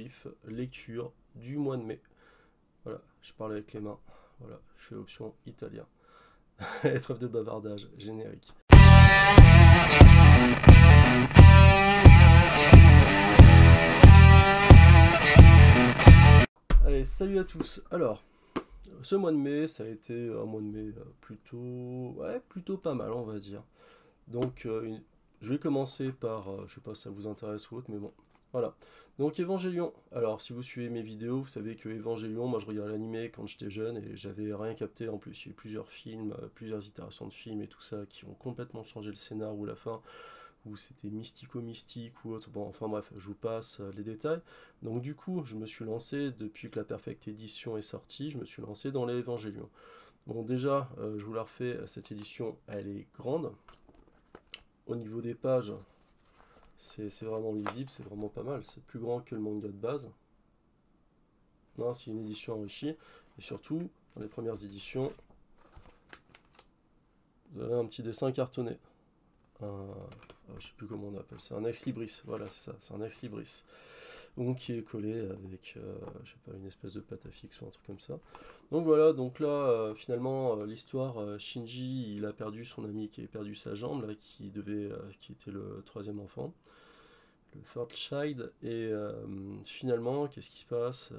débrief, lecture du mois de mai. Voilà, je parle avec les mains. Voilà, je fais option italien. Trêve de bavardage, générique. Allez, salut à tous. Alors, ce mois de mai, ça a été un mois de mai plutôt pas mal, on va dire. Donc, je vais commencer par, je sais pas si ça vous intéresse ou autre, mais bon, voilà. Donc, Evangelion. Alors, si vous suivez mes vidéos, vous savez que Evangelion, moi je regardais l'animé quand j'étais jeune et j'avais rien capté. En plus, il y a eu plusieurs films, plusieurs itérations de films et tout ça qui ont complètement changé le scénar ou la fin, ou c'était mystico-mystique ou autre. Bon, enfin bref, je vous passe les détails. Donc, du coup, je me suis lancé, depuis que la Perfect Edition est sortie, je me suis lancé dans les Evangelion. Bon, déjà, je vous la refais, cette édition, elle est grande. Au niveau des pages, c'est vraiment lisible, c'est vraiment pas mal. C'est plus grand que le manga de base. Non, c'est une édition enrichie. Et surtout, dans les premières éditions, vous avez un petit dessin cartonné. Je sais plus comment on appelle ça, un ex libris. Voilà, c'est ça, c'est un ex libris. Donc qui est collé avec, je sais pas, une espèce de pâte à fixe ou un truc comme ça. Donc voilà, donc là, finalement, l'histoire, Shinji, il a perdu son ami qui a perdu sa jambe, là, qui était le troisième enfant, le third child, et finalement, qu'est-ce qui se passe?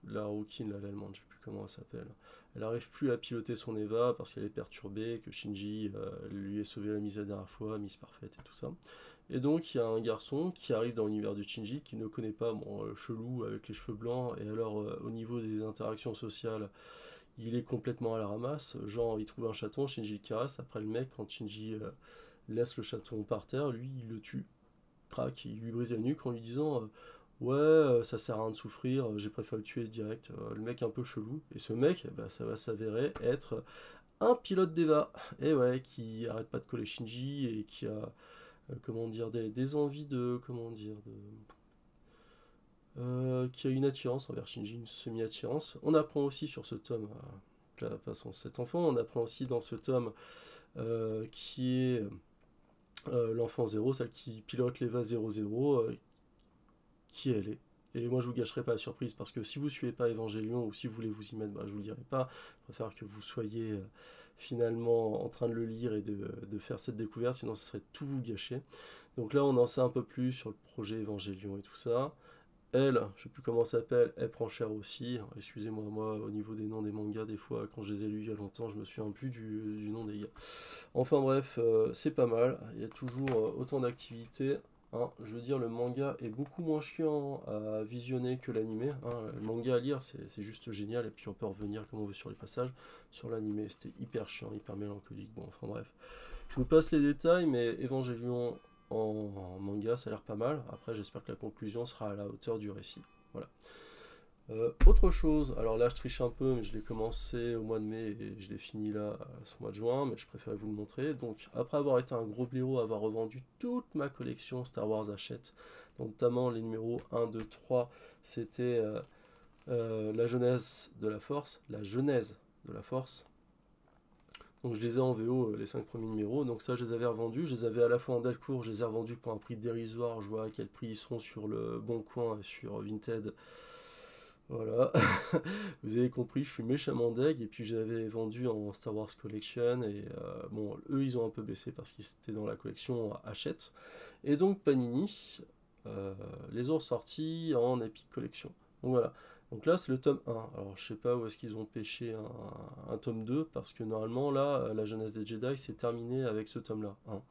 La Harukin, là, l'allemande, je sais plus comment elle s'appelle, elle arrive plus à piloter son Eva parce qu'elle est perturbée, que Shinji lui ait sauvé la mise la dernière fois, mise parfaite et tout ça. Et donc il y a un garçon qui arrive dans l'univers de Shinji, qui ne connaît pas, bon, chelou, avec les cheveux blancs, et alors au niveau des interactions sociales, il est complètement à la ramasse, genre il trouve un chaton, Shinji le caresse, après le mec, quand Shinji laisse le chaton par terre, lui il le tue, crac, il lui brise la nuque en lui disant ouais, ça sert à rien de souffrir, j'ai préféré le tuer direct, le mec un peu chelou, et ce mec, bah, ça va s'avérer être un pilote d'Eva, et ouais, qui arrête pas de coller Shinji, et qui a comment dire, des envies de, comment dire, qui a une attirance envers Shinji, une semi-attirance. On apprend aussi sur ce tome, passons cet enfant, on apprend aussi dans ce tome qui est l'enfant zéro, celle qui pilote l'Eva 00, qui elle est. Et moi je vous gâcherai pas la surprise parce que si vous suivez pas Evangelion ou si vous voulez vous y mettre, bah, je vous le dirai pas. Je préfère que vous soyez finalement en train de le lire et de faire cette découverte, sinon ce serait tout vous gâcher. Donc là on en sait un peu plus sur le projet Evangelion et tout ça. Elle, je sais plus comment ça s'appelle, elle prend cher aussi. Excusez-moi, moi, au niveau des noms des mangas, des fois, quand je les ai lus il y a longtemps, je me souviens plus du nom des gars. Enfin bref, c'est pas mal. Il y a toujours autant d'activités. Hein. Je veux dire, le manga est beaucoup moins chiant à visionner que l'animé. Hein. Le manga à lire, c'est juste génial. Et puis on peut revenir comme on veut sur les passages. Sur l'animé, c'était hyper chiant, hyper mélancolique. Bon, enfin bref. Je vous passe les détails, mais Evangelion en manga, ça a l'air pas mal. Après, j'espère que la conclusion sera à la hauteur du récit. Voilà. Autre chose, alors là je triche un peu, mais je l'ai commencé au mois de mai et je l'ai fini là ce mois de juin, mais je préfère vous le montrer. Donc, après avoir été un gros blaireau, avoir revendu toute ma collection Star Wars Hachette, donc notamment les numéros 1, 2, 3, c'était la genèse de la Force, la genèse de la Force. Donc je les ai en VO, les 5 premiers numéros, donc ça je les avais revendus, je les avais à la fois en Delcourt, je les ai revendus pour un prix dérisoire, je vois à quel prix ils sont sur le Bon Coin et sur Vinted. Voilà, vous avez compris, je suis méchamment deg, et puis j'avais vendu en Star Wars Collection, et bon, eux ils ont un peu baissé parce qu'ils étaient dans la collection Hachette, et donc Panini les ont sortis en Epic Collection. Donc voilà, donc là c'est le tome 1, alors je sais pas où est-ce qu'ils ont pêché un tome 2, parce que normalement là, la jeunesse des Jedi c'est terminé avec ce tome là. Hein.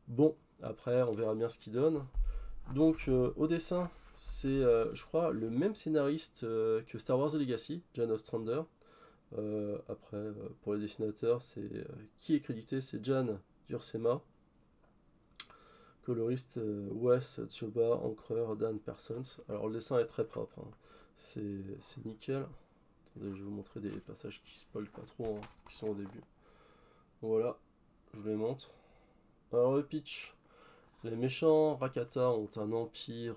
Bon, après on verra bien ce qu'il donne. Donc au dessin, c'est je crois le même scénariste que Star Wars Legacy, Jan Ostrander. Après, pour les dessinateurs, c'est qui est crédité, c'est Jan Dursema, coloriste Wes Tsuba, encreur Dan Parsons. Alors le dessin est très propre, hein. C'est nickel. Attendez, je vais vous montrer des passages qui spoilent pas trop, hein, qui sont au début. Voilà, je vous les montre. Alors le pitch. Les méchants Rakata ont un empire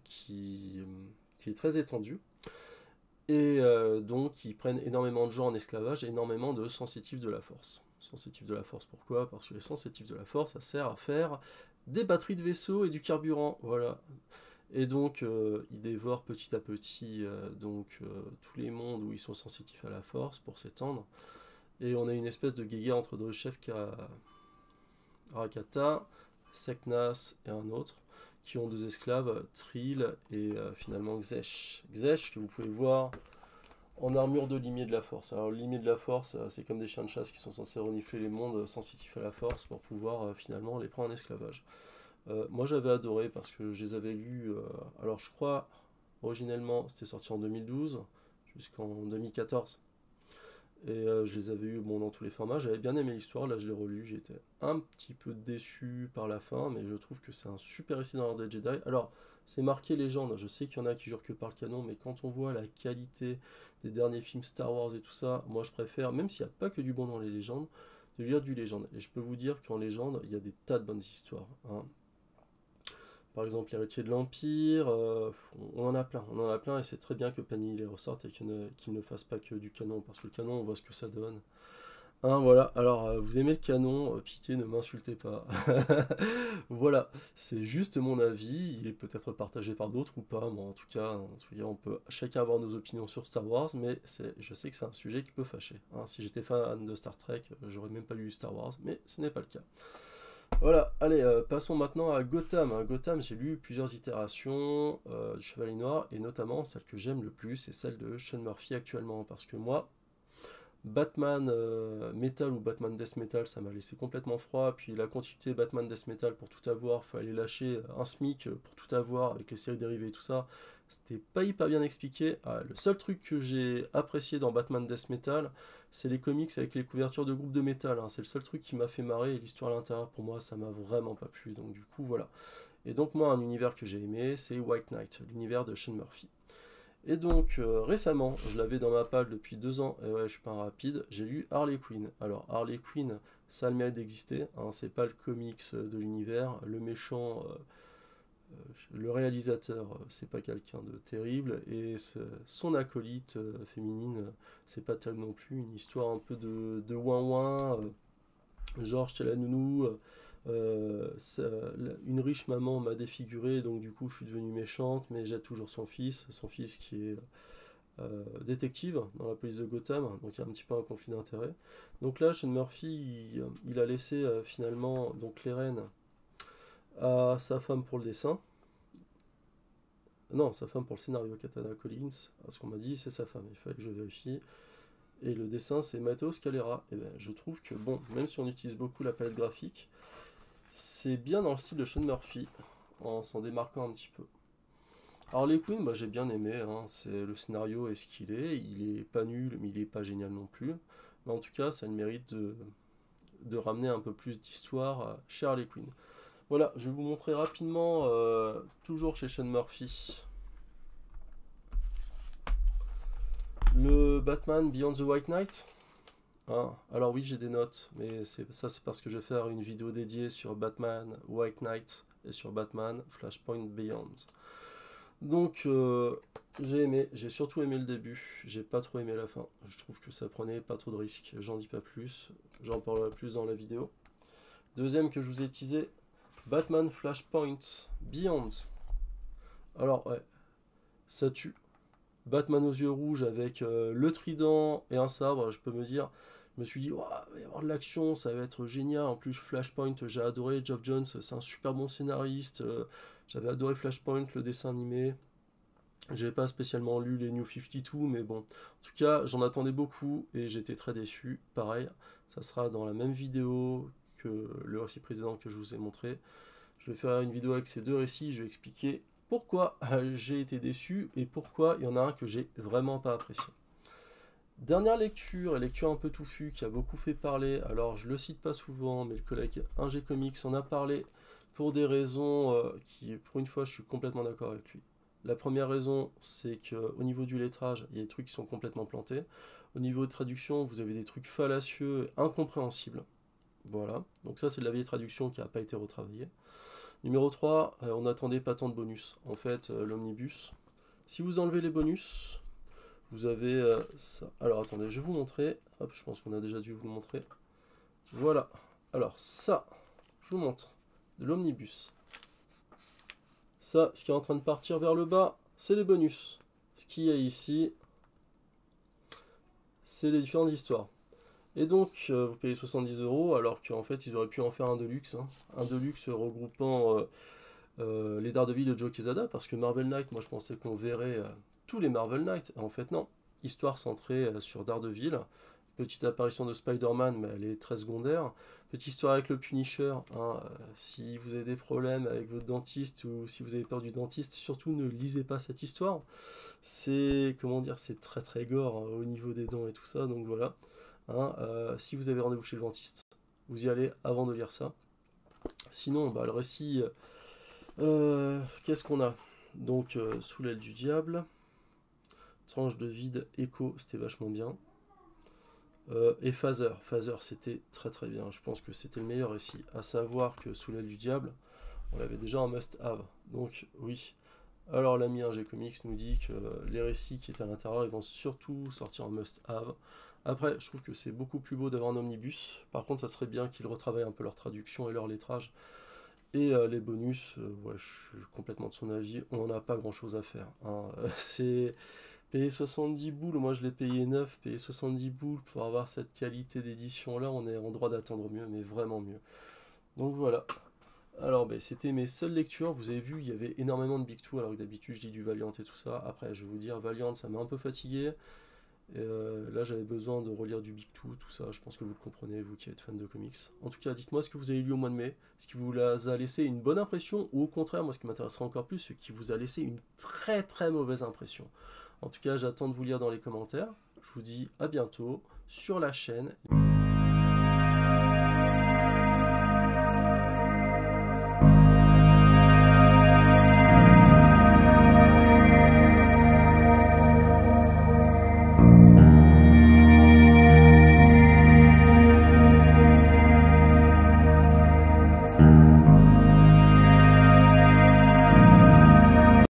qui est très étendu, et donc ils prennent énormément de gens en esclavage et énormément de sensitifs de la force. Sensitifs de la force, pourquoi? Parce que les sensitifs de la force, ça sert à faire des batteries de vaisseaux et du carburant, voilà. Et donc, il dévore petit à petit tous les mondes où ils sont sensitifs à la force pour s'étendre. Et on a une espèce de guéguerre entre deux chefs Arakata, Seknas et un autre, qui ont deux esclaves, Trill et finalement Xesh. Xesh, que vous pouvez voir en armure de limier de la force. Alors, le limier de la force, c'est comme des chiens de chasse qui sont censés renifler les mondes sensitifs à la force pour pouvoir finalement les prendre en esclavage. Moi, j'avais adoré parce que je les avais lus. Alors, je crois, originellement, c'était sorti en 2012 jusqu'en 2014. Et je les avais eu bon, dans tous les formats. J'avais bien aimé l'histoire. Là, je l'ai relu. J'étais un petit peu déçu par la fin, mais je trouve que c'est un super récit dans l'ordre des Jedi. Alors, c'est marqué légende. Je sais qu'il y en a qui jurent que par le canon, mais quand on voit la qualité des derniers films Star Wars et tout ça, moi, je préfère, même s'il n'y a pas que du bon dans les légendes, de lire du légende. Et je peux vous dire qu'en légende, il y a des tas de bonnes histoires, hein. Par exemple, l'héritier de l'Empire, on en a plein, et c'est très bien que Panini les ressorte et qu'il ne fasse pas que du canon, parce que le canon, on voit ce que ça donne. Hein, voilà, alors vous aimez le canon, pitié, ne m'insultez pas. Voilà, c'est juste mon avis, il est peut-être partagé par d'autres ou pas, mais en tout cas, on peut chacun avoir nos opinions sur Star Wars, mais je sais que c'est un sujet qui peut fâcher, hein. Si j'étais fan de Star Trek, j'aurais même pas lu Star Wars, mais ce n'est pas le cas. Voilà, allez, passons maintenant à Gotham, hein. Gotham, j'ai lu plusieurs itérations du Chevalier Noir, et notamment celle que j'aime le plus, c'est celle de Sean Murphy actuellement, parce que moi, Batman Metal ou Batman Death Metal, ça m'a laissé complètement froid, puis la continuité Batman Death Metal pour tout avoir, fallait lâcher un SMIC pour tout avoir, avec les séries dérivées et tout ça, c'était pas hyper bien expliqué. Ah, le seul truc que j'ai apprécié dans Batman Death Metal, c'est les comics avec les couvertures de groupes de métal, hein. C'est le seul truc qui m'a fait marrer, et l'histoire à l'intérieur, pour moi, ça m'a vraiment pas plu, donc du coup, voilà. Et donc moi, un univers que j'ai aimé, c'est White Knight, l'univers de Sean Murphy. Et donc récemment, je l'avais dans ma palle depuis 2 ans, et ouais, je suis pas un rapide, j'ai lu Harley Quinn. Alors Harley Quinn, ça a le mérite d'exister, hein, c'est pas le comics de l'univers, le méchant, le réalisateur, c'est pas quelqu'un de terrible, et son acolyte féminine, c'est pas terrible non plus, une histoire un peu de ouin-ouin, genre j'étais la nounou, une riche maman m'a défiguré, donc du coup je suis devenue méchante, mais j'ai toujours son fils qui est détective dans la police de Gotham, donc il y a un petit peu un conflit d'intérêts. Donc là, Sean Murphy, il a laissé finalement donc les rênes à sa femme pour le dessin. Non, sa femme pour le scénario, Katana Collins, à ce qu'on m'a dit, c'est sa femme, il fallait que je vérifie. Et le dessin, c'est Matteo Scalera. Et ben, je trouve que, bon, même si on utilise beaucoup la palette graphique, c'est bien dans le style de Sean Murphy, en s'en démarquant un petit peu. Harley Quinn, bah, j'ai bien aimé, hein. C'est, le scénario est ce qu'il est, il est pas nul, mais il est pas génial non plus. Mais en tout cas, ça a le mérite de ramener un peu plus d'histoire chez Harley Quinn. Voilà, je vais vous montrer rapidement, toujours chez Sean Murphy, le Batman Beyond the White Knight. Hein, alors oui, j'ai des notes, mais c'est parce que je vais faire une vidéo dédiée sur Batman White Knight et sur Batman Flashpoint Beyond. Donc j'ai aimé, j'ai surtout aimé le début, j'ai pas trop aimé la fin. Je trouve que ça prenait pas trop de risques, j'en dis pas plus, j'en parlerai plus dans la vidéo. Deuxième que je vous ai teasé, Batman Flashpoint Beyond. Alors ouais, ça tue. Batman aux yeux rouges avec le trident et un sabre, je peux me dire, je me suis dit, ouah, il va y avoir de l'action, ça va être génial. En plus, Flashpoint, j'ai adoré. Geoff Johns, c'est un super bon scénariste. J'avais adoré Flashpoint, le dessin animé. J'avais pas spécialement lu les New 52, mais bon. En tout cas, j'en attendais beaucoup et j'étais très déçu. Pareil, ça sera dans la même vidéo que le récit précédent que je vous ai montré. Je vais faire une vidéo avec ces deux récits, je vais expliquer pourquoi j'ai été déçu et pourquoi il y en a un que j'ai vraiment pas apprécié. Dernière lecture, et lecture un peu touffue qui a beaucoup fait parler, alors je le cite pas souvent, mais le collègue Ingé Comics en a parlé pour des raisons qui, pour une fois, je suis complètement d'accord avec lui. La première raison, c'est qu'au niveau du lettrage, il y a des trucs qui sont complètement plantés. Au niveau de traduction, vous avez des trucs fallacieux, incompréhensibles. Voilà, donc ça c'est de la vieille traduction qui n'a pas été retravaillée. Numéro 3, on n'attendait pas tant de bonus. En fait, l'omnibus, si vous enlevez les bonus, vous avez ça. Alors attendez, je vais vous montrer. Hop, je pense qu'on a déjà dû vous le montrer. Voilà. Alors ça, je vous montre de l'omnibus. Ça, ce qui est en train de partir vers le bas, c'est les bonus. Ce qu'il y a ici, c'est les différentes histoires. Et donc, vous payez 70 euros, alors qu'en fait, ils auraient pu en faire un deluxe. Hein. Un deluxe regroupant les Daredevil de Joe Quesada, parce que Marvel Knight, moi je pensais qu'on verrait tous les Marvel Knight. En fait, non. Histoire centrée sur Daredevil. Petite apparition de Spider-Man, mais elle est très secondaire. Petite histoire avec le Punisher. Hein, si vous avez des problèmes avec votre dentiste ou si vous avez peur du dentiste, surtout ne lisez pas cette histoire. C'est, comment dire, c'est très très gore hein, au niveau des dents et tout ça, donc voilà. Hein, si vous avez rendez-vous chez le dentiste, vous y allez avant de lire ça. Sinon, bah, le récit, qu'est-ce qu'on a? Donc, Sous l'aile du diable, Tranche de vide, Echo, c'était vachement bien. Et Phaser, Phaser c'était très très bien, je pense que c'était le meilleur récit, à savoir que Sous l'aile du diable, on l'avait déjà en must-have, donc oui. Alors l'ami Ingé Comics nous dit que les récits qui étaient à l'intérieur, ils vont surtout sortir en must-have. Après, je trouve que c'est beaucoup plus beau d'avoir un omnibus, par contre ça serait bien qu'ils retravaillent un peu leur traduction et leur lettrage. Et les bonus, ouais, je suis complètement de son avis, on n'en a pas grand chose à faire. Hein. C'est payer 70 boules, moi je l'ai payé 9, payer 70 boules pour avoir cette qualité d'édition là, on est en droit d'attendre mieux, mais vraiment mieux. Donc voilà. Alors ben, c'était mes seules lectures, vous avez vu, il y avait énormément de Big Two, alors que d'habitude je dis du Valiant et tout ça. Après, je vais vous dire, Valiant ça m'a un peu fatigué. Et là, j'avais besoin de relire du Big Two, tout ça. Je pense que vous le comprenez, vous qui êtes fan de comics. En tout cas, dites-moi ce que vous avez lu au mois de mai. Ce qui vous a laissé une bonne impression, ou au contraire, moi, ce qui m'intéresserait encore plus, ce qui vous a laissé une très très mauvaise impression. En tout cas, j'attends de vous lire dans les commentaires. Je vous dis à bientôt sur la chaîne.